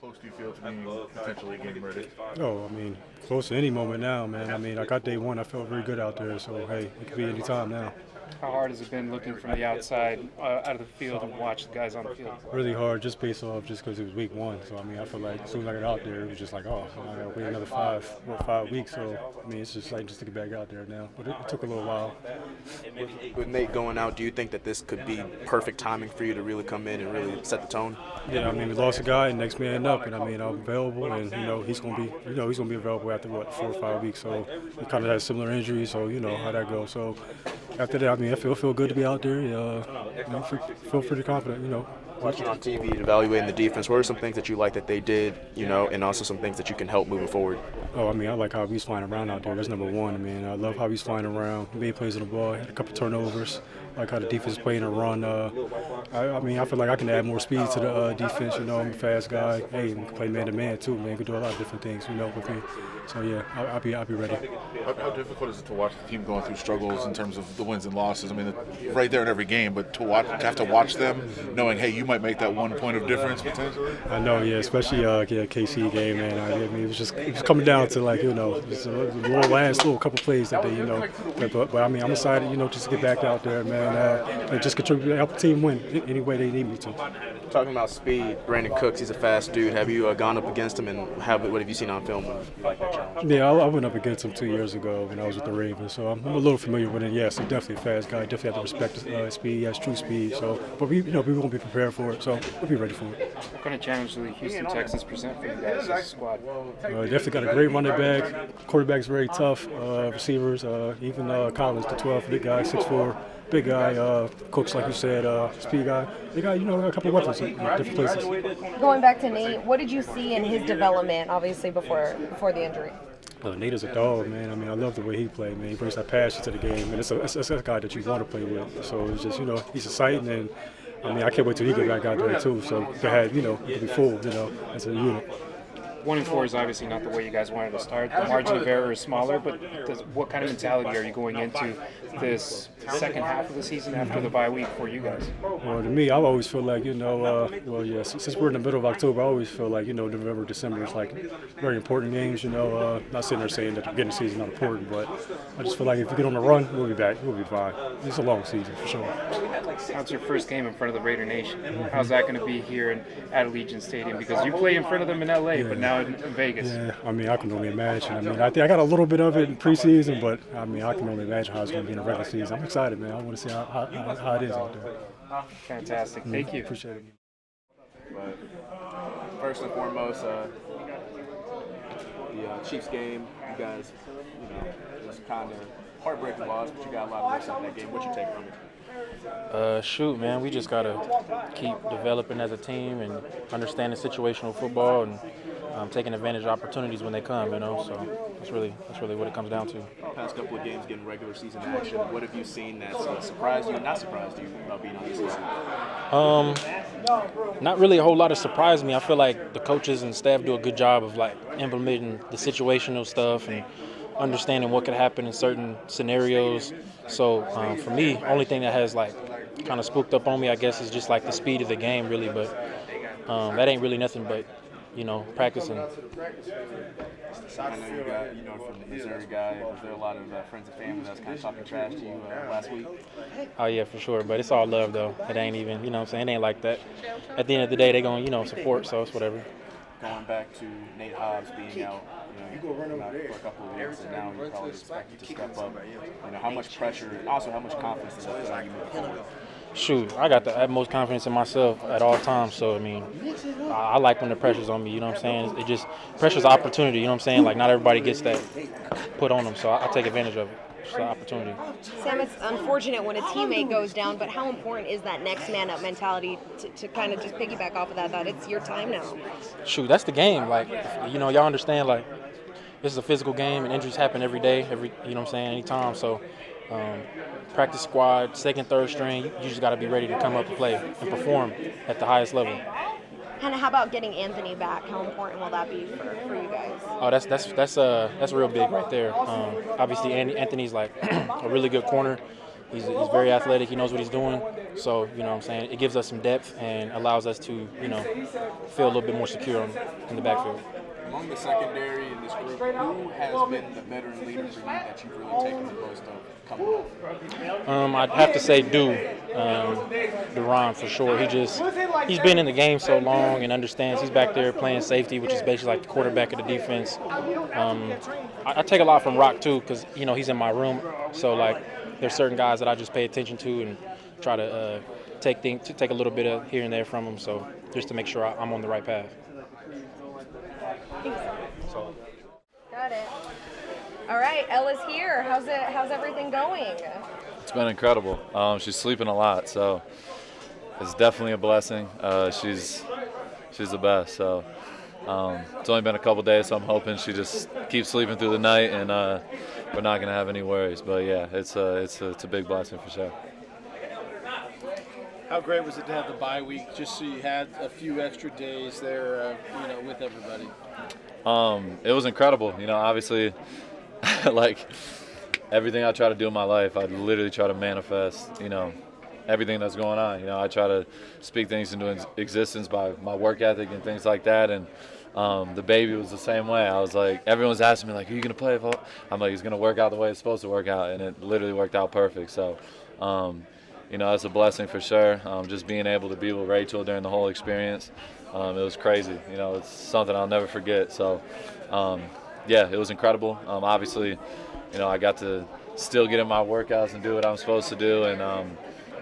close do you feel to being potentially game ready? Oh, I mean, close to any moment now, man. I mean, I got day one. I felt very good out there. So, hey, it could be any time now. How hard has it been looking from the outside, out of the field, and watch the guys on the field? Really hard just based off just because it was week one. So, I mean, I feel like as soon as I got out there, it was just like, oh, I got to wait another 5 weeks. So, I mean, it's just like just to get back out there now. But it took a little while. With Nate going out, do you think that this could be perfect timing for you to really come in and really set the tone? Yeah, I mean, we lost a guy, next man up, and I mean, I'm available, and he's gonna be available after 4 or 5 weeks. So he kind of had similar injuries, so you know how that goes. So after that, I mean, I feel good to be out there. Feel pretty confident, Watching on TV, evaluating the defense, what are some things that you like that they did, and also some things that you can help moving forward? Oh, I mean, I like how he's flying around out there. That's number one. I mean, I love how he's flying around. He made plays on the ball, had a couple turnovers. Like how the defense playing a run. I mean, I feel like I can add more speed to the defense. I'm a fast guy. Hey, we can play man-to-man too, man. Can do a lot of different things, with me. So yeah, I'll be ready. How difficult is it to watch the team going through struggles in terms of the wins and losses? I mean, right there in every game, but to have to watch them, knowing, hey, you might make that 1 point of difference potentially. I know, yeah, especially KC game, man. I mean, it was coming down to just a little couple plays that they, but I mean, I'm excited, just to get back out there, man. And just contribute, help the team win any way they need me to. Talking about speed, Brandon Cooks, he's a fast dude. Have you gone up against him, and what have you seen on film? Yeah, I went up against him 2 years ago when I was with the Ravens, so I'm a little familiar with him. Yes, he's definitely a fast guy. Definitely have to respect his speed. He has true speed. So, but we won't be prepared for it, so we'll be ready for it. What kind of challenge do the Houston Texans present for you guys as a squad? Definitely got a great running back. Quarterback's very tough. Receivers, even Collins, the 12, big guy, 6'4". Big guy, Cooks, like you said, speed guy. They got, a couple of weapons in different places. Going back to Nate, what did you see in his development, obviously, before the injury? Nate is a dog, man. I mean, I love the way he played, man. He brings that passion to the game, and it's a guy that you want to play with. So it's just, he's exciting, and I mean, I can't wait till he get back out there too. So to have, it could be full, as a unit. 1-4 is obviously not the way you guys wanted to start. The margin of error is smaller, but what kind of mentality are you going into this second half of the season after the bye week for you guys? Well, to me, I always feel like, since we're in the middle of October, I always feel like, November, December is like very important games, Not sitting there saying that the beginning of the season is not important, but I just feel like if we get on the run, we'll be back. We'll be fine. It's a long season, for sure. How's your first game in front of the Raider Nation? How's that going to be here at Allegiant Stadium? Because you play in front of them in L.A., but now in Vegas. Yeah, I mean, I can only imagine. I mean, I think I got a little bit of it in preseason, but I mean, I can only imagine how it's going to be in the regular season. I'm excited, man. I want to see how it is out there. Fantastic. Thank you. Appreciate it. But first and foremost, the Chiefs game, you guys, it was kind of heartbreaking loss, but you got a lot of lessons in that game. What you take from it? Shoot, man, we just gotta keep developing as a team and understanding situational football and taking advantage of opportunities when they come. So that's really what it comes down to. Past couple of games getting regular season action. What have you seen that's surprised you, not surprised you about being on this season? Not really a whole lot of surprise me. I feel like the coaches and staff do a good job of implementing the situational stuff and understanding what could happen in certain scenarios. So for me, only thing that has kind of spooked up on me, I guess, is just the speed of the game, really. But that ain't really nothing but practicing. I know you got, from the Missouri guy. Was there a lot of friends and family that's kind of talking trash to you last week? Oh yeah, for sure. But it's all love though. It ain't even, what I'm saying, it ain't like that. At the end of the day, they gonna, support. So it's whatever. Going back to Nate Hobbs being out, for a couple of weeks, and now you're probably expected to step up. How much pressure, also how much confidence does that put on you moving forward? Shoot, I got the utmost confidence in myself at all times. So, I mean, I like when the pressure's on me, what I'm saying? It just, pressure's opportunity, what I'm saying? Not everybody gets that put on them, so I take advantage of it. It's an opportunity. Sam, it's unfortunate when a teammate goes down, but how important is that next man up mentality to kind of just piggyback off of that it's your time now? Shoot, that's the game. Y'all understand, this is a physical game and injuries happen every day, anytime. So, practice squad, second, third string, you just got to be ready to come up and play and perform at the highest level. And how about getting Anthony back? How important will that be for you guys? Oh, that's real big right there. Obviously, Anthony's a really good corner. He's very athletic. He knows what he's doing. So, you know what I'm saying, it gives us some depth and allows us to, you know, feel a little bit more secure in the backfield. Among the secondary in this group, who has been the veteran leader for you that you've really taken the most of coming up? I'd have to say Duran for sure. He's been in the game so long and understands. He's back there playing safety, which is basically like the quarterback of the defense. I take a lot from Rock too, because you know he's in my room. So like, there's certain guys that I just pay attention to and try to take a little bit of here and there from them. So just to make sure I'm on the right path. Got it. All right, Ella's here. How's everything going? It's been incredible. She's sleeping a lot, so it's definitely a blessing. She's the best. So it's only been a couple days, so I'm hoping she just keeps sleeping through the night, and we're not gonna have any worries. But yeah, it's a big blessing for sure. How great was it to have the bye week, just so you had a few extra days there, with everybody? It was incredible. You know, obviously, like everything I try to do in my life, I literally try to manifest, you know, everything that's going on. You know, I try to speak things into existence by my work ethic and things like that. And the baby was the same way. I was like, everyone's asking me, like, are you going to play? I'm like, he's going to work out the way it's supposed to work out. And it literally worked out perfect. So, you know, that's a blessing for sure. Just being able to be with Rachel during the whole experience, it was crazy. You know, it's something I'll never forget. So, yeah, it was incredible. Obviously, you know, I got to still get in my workouts and do what I'm supposed to do. And,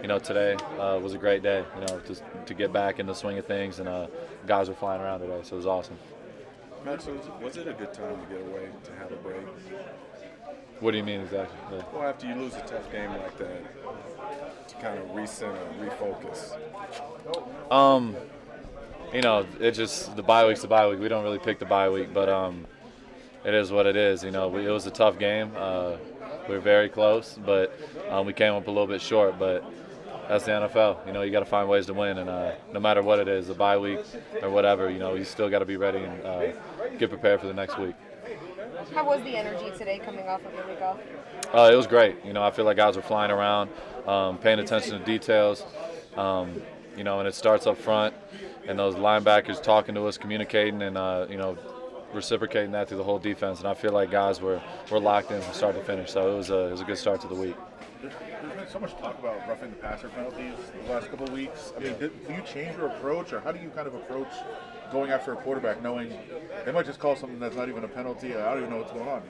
you know, today was a great day, you know, to get back in the swing of things. And guys were flying around today, so it was awesome. Max, was it a good time to get away, to have a break? What do you mean exactly? Yeah. Well, after you lose a tough game like that, to kind of recenter, refocus. You know, it just, the bye week's the bye week. We don't really pick the bye week, but it is what it is. You know, it was a tough game. We were very close, but we came up a little bit short. But that's the NFL. You know, you got to find ways to win, and no matter what it is, the bye week or whatever, you know, you still got to be ready and get prepared for the next week. How was the energy today coming off of your week off? It was great. You know, I feel like guys were flying around, paying attention to details. You know, and it starts up front, and those linebackers talking to us, communicating, and you know, reciprocating that through the whole defense. And I feel like guys were locked in from start to finish. So it was a good start to the week. There's been so much talk about roughing the passer penalties the last couple of weeks. I mean, do you change your approach, or how do you kind of approach going after a quarterback knowing they might just call something that's not even a penalty? I don't even know what's going on.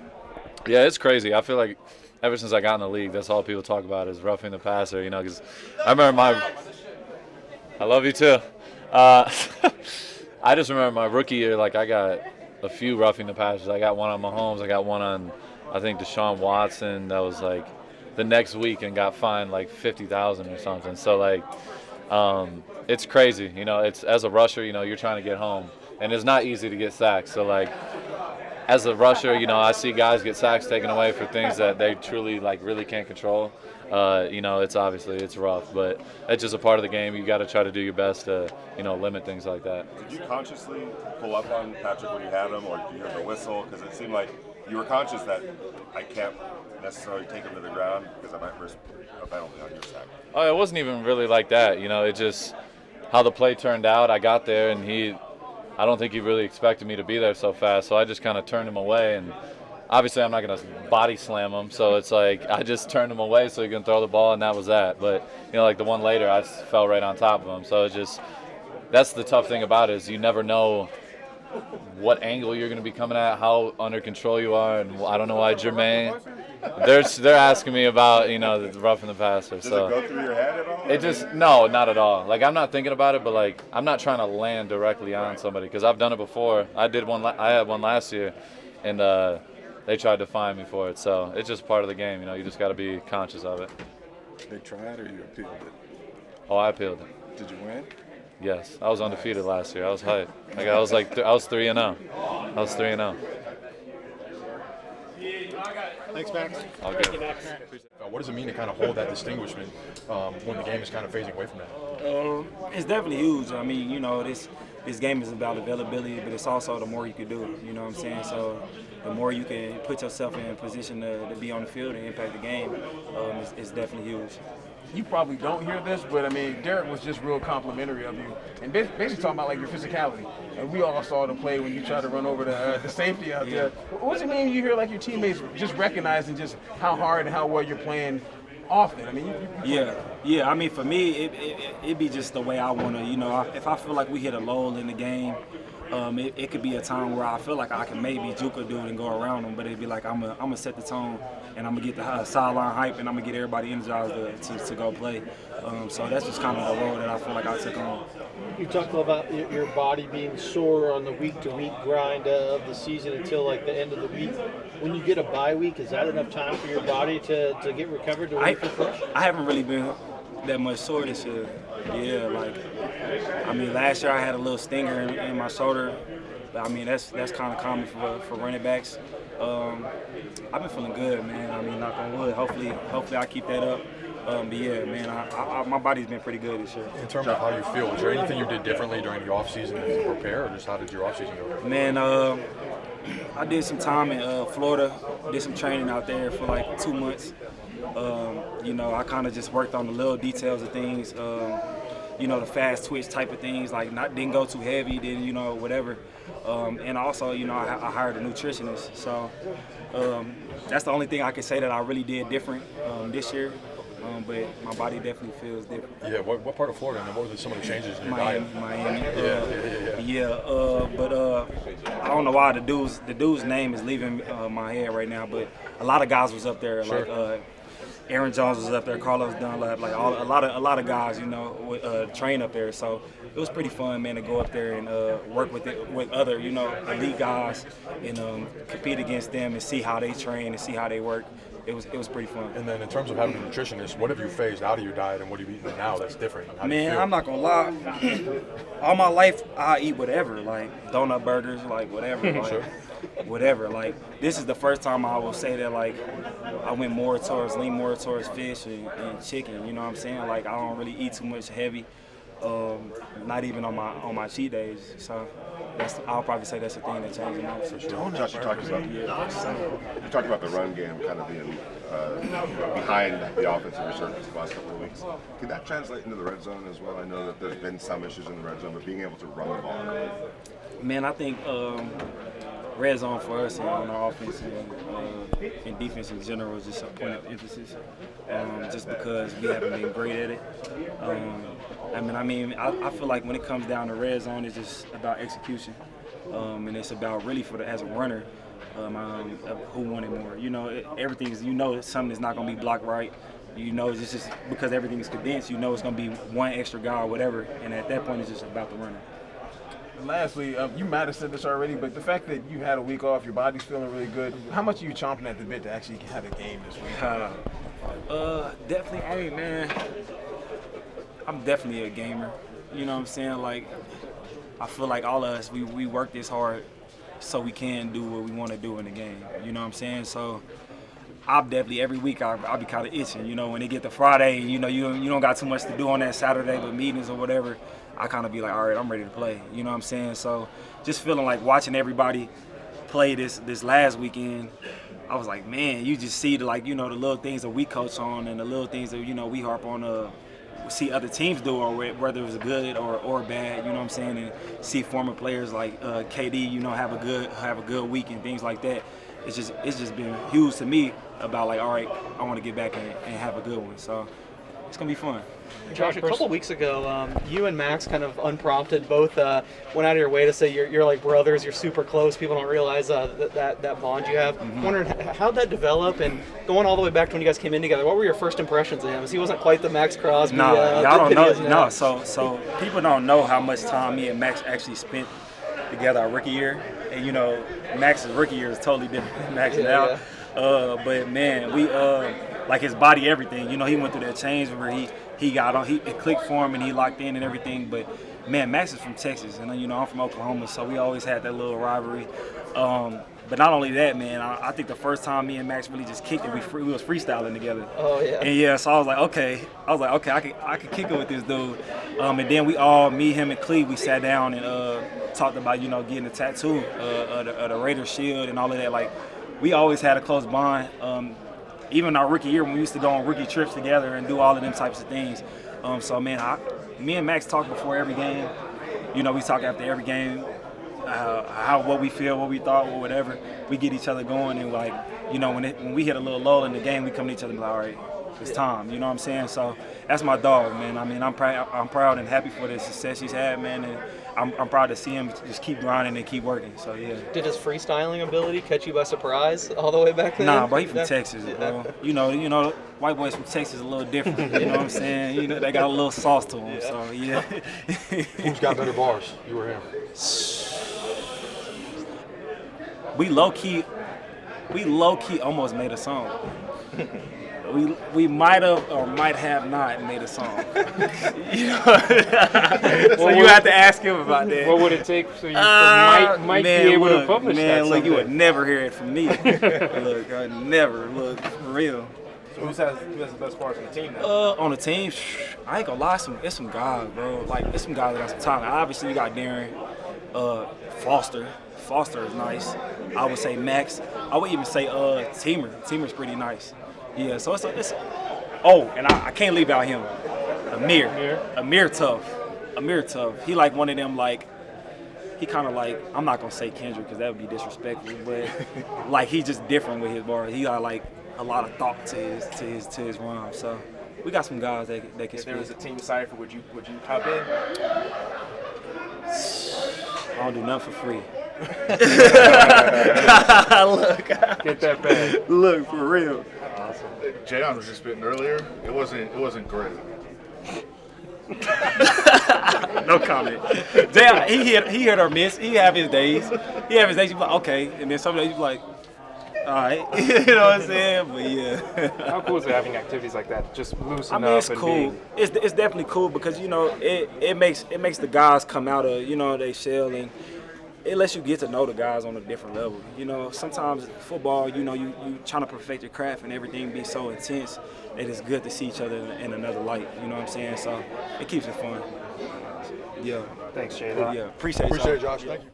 Yeah, it's crazy. I feel like ever since I got in the league, that's all people talk about is roughing the passer, you know, because I remember I love you too. I just remember my rookie year, like I got a few roughing the passers. I got one on Mahomes. I got one on, I think, Deshaun Watson. That was like the next week and got fined like $50,000 or something. So like, it's crazy. You know, it's as a rusher, you know, you're trying to get home, and it's not easy to get sacked. So like, as a rusher, you know, I see guys get sacks taken away for things that they truly like really can't control. You know, it's rough, but it's just a part of the game. You got to try to do your best to, you know, limit things like that. Did you consciously pull up on Patrick when you had him, or did you hear the whistle? Because it seemed like you were conscious that I can't necessarily take him to the ground because I might risk a penalty on your sack. Oh, it wasn't even really like that. You know, it just how the play turned out. I got there, and I don't think he really expected me to be there so fast, so I just kind of turned him away. And obviously I'm not going to body slam him, so it's like I just turned him away so he can throw the ball, and that was that. But, you know, like the one later, I fell right on top of him. So it's just that's the tough thing about it is you never know what angle you're going to be coming at, how under control you are, and I don't know why Jermaine. They're asking me about, you know, the roughing the passer. Does it go through your head at all? It just no, not at all. Like I'm not thinking about it, but like I'm not trying to land directly on somebody because I've done it before. I had one last year, and they tried to fine me for it. So it's just part of the game. You know, you just got to be conscious of it. They tried, or you appealed it? Oh, I appealed it. Did you win? Yes, I was undefeated last year. I was hyped. Like I was 3-0. I was 3-0. Thanks, Max. All good. What does it mean to kind of hold that distinguishment when the game is kind of phasing away from that? It's definitely huge. I mean, you know, this this game is about availability, but it's also the more you can do. You know what I'm saying? So the more you can put yourself in a position to be on the field and impact the game, it's definitely huge. You probably don't hear this, but I mean, Derek was just real complimentary of you, and basically talking about like your physicality. And we all saw the play when you tried to run over the safety out there. What's it mean when you hear like your teammates just recognizing just how hard and how well you're playing often? I mean, yeah. I mean, for me, it be just the way I want to. You know, if I feel like we hit a lull in the game. It could be a time where I feel like I can maybe juke a dude and go around him, but it'd be like I'm gonna set the tone and I'm gonna get the sideline hype and I'm gonna get everybody energized to go play. So that's just kind of the role that I feel like I took on. You talked about your body being sore on the week-to-week grind of the season until like the end of the week. When you get a bye week, is that enough time for your body to get recovered to wait for fresh? I haven't really been that much sore this year. Yeah, I mean, last year I had a little stinger in my shoulder. But I mean, that's kind of common for running backs. I've been feeling good, man. I mean, knock on wood. Hopefully I keep that up. But yeah, man, my body's been pretty good this year. In terms of how you feel, is there anything you did differently during the offseason to prepare, or just how did your offseason go? Man, I did some time in Florida, did some training out there for like 2 months. You know, I kind of just worked on the little details of things. You know, the fast twitch type of things, like didn't go too heavy, didn't, you know, whatever. And also, you know, I hired a nutritionist. So that's the only thing I can say that I really did different this year. But my body definitely feels different. Yeah, what part of Florida, and what were some of the changes in your diet? Miami. But I don't know why the dude's name is leaving my head right now, but a lot of guys was up there, sure. Like Aaron Jones was up there, Carlos Dunlap, like a lot of guys, you know, train up there. So it was pretty fun, man, to go up there and work with other, you know, elite guys and compete against them and see how they train and see how they work. It was pretty fun. And then in terms of having a nutritionist, what have you phased out of your diet and what have you eaten now that's different? Man, I'm not gonna lie. All my life, I eat whatever, like donut burgers, like whatever, like sure. whatever. Like this is the first time I will say that like I lean more towards fish and chicken. You know what I'm saying? Like I don't really eat too much heavy. Not even on my cheat days. So I'll probably say that's the thing that changed the most for sure. Josh, you talked about the run game kind of being behind the offensive resurgence the last couple of weeks. Can that translate into the red zone as well? I know that there's been some issues in the red zone, but being able to run the ball. Man, I think red zone for us on our offense and defense in general is just a point of emphasis. Just because we haven't been great at it. I feel like when it comes down to red zone, it's just about execution, and it's about really as a runner, who wanted more. You know, everything's something that's not going to be blocked right. You know, it's just because everything is condensed. You know, it's going to be one extra guy or whatever, and at that point, it's just about the runner. And lastly, you might have said this already, but the fact that you had a week off, your body's feeling really good. How much are you chomping at the bit to actually have a game this week? Definitely. Hey, man, I'm definitely a gamer. You know what I'm saying? Like, I feel like all of us, we work this hard so we can do what we want to do in the game. You know what I'm saying? So I'm definitely, every week I'll be kind of itching. You know, when they get to Friday, you know, you don't got too much to do on that Saturday, but meetings or whatever, I kind of be like, all right, I'm ready to play. You know what I'm saying? So just feeling like watching everybody play this last weekend, I was like, man, you just see the little things that we coach on and the little things that, you know, we harp on, see other teams do, or whether it was good or bad, you know what I'm saying, and see former players like KD, you know, have a good week and things like that. It's just been huge to me about like, all right, I want to get back and have a good one. So it's gonna be fun. Josh, a couple weeks ago, you and Maxx kind of unprompted both went out of your way to say you're like brothers, you're super close. People don't realize that bond you have. Mm-hmm. Wondering how'd that develop, and going all the way back to when you guys came in together, what were your first impressions of him? As he wasn't quite the Maxx Crosby. No, y'all don't know. No, so people don't know how much time me and Maxx actually spent together our rookie year. And you know, Max's rookie year is totally different than Maxx now. Yeah. But man, we like his body, everything. You know, he went through that change where he got on, it clicked for him and he locked in and everything. But man, Maxx is from Texas, and you know I'm from Oklahoma, so we always had that little rivalry. But not only that, man, I think the first time me and Max really just kicked it, we was freestyling together. Oh yeah. And yeah, so I was like, okay, I could kick it with this dude. And then me, him, and Cleve, we sat down and talked about, you know, getting a tattoo of the Raiders shield and all of that. Like, we always had a close bond. Even our rookie year when we used to go on rookie trips together and do all of them types of things. So man, me and Max talk before every game. You know, we talk after every game. What we feel, what we thought, or whatever. We get each other going, and like, you know, when we hit a little lull in the game, we come to each other and be like, all right, it's time. You know what I'm saying? So that's my dog, man. I mean, I'm proud and happy for the success he's had, man, and I'm proud to see him just keep grinding and keep working. So yeah. Did his freestyling ability catch you by surprise all the way back then? Nah, but he from Texas, bro. You know, white boys from Texas are a little different. You know what I'm saying? You know, they got a little sauce to them. So yeah. Who's got better bars? You or him? We low key almost made a song. We might have or might have not made a song. You know? So you have to ask him about that. What would it take so you might be able to publish that? Man, look, you would never hear it from me. Look, I never. Look, for real. So who has the best bars on the team now? On the team, I ain't gonna lie, it's some guys, bro. Like, it's some guys that got some talent. Obviously, you got Darren, Foster. Foster is nice. I would say Max. I would even say Teamer. Teamer's pretty nice. Yeah, so it's and I can't leave out him. Amir tough. He like one of them, like, he kind of like, I'm not gonna say Kendrick because that would be disrespectful, but like, he's just different with his bars. He got like a lot of thought to his rhymes. So we got some guys that can If speak. there was a team cipher, would you hop in? I don't do nothing for free. Look, Get that back. Look, for real. Jayon was just spitting earlier. It wasn't great. No comment. Damn, he hit or miss. He have his days. You be like, okay, and then some days you be like, all right. You know what I'm saying? But yeah. How cool is it having activities like that? Just loosen I mean, up it's and cool. be. It's definitely cool because, you know, it makes the guys come out of, you know, they shell, and it lets you get to know the guys on a different level. You know, sometimes football, you know, you trying to perfect your craft and everything be so intense that it's good to see each other in another light. You know what I'm saying? So it keeps it fun. Yeah. Thanks, Jay. Yeah. Appreciate Appreciate it, Josh. Thank you.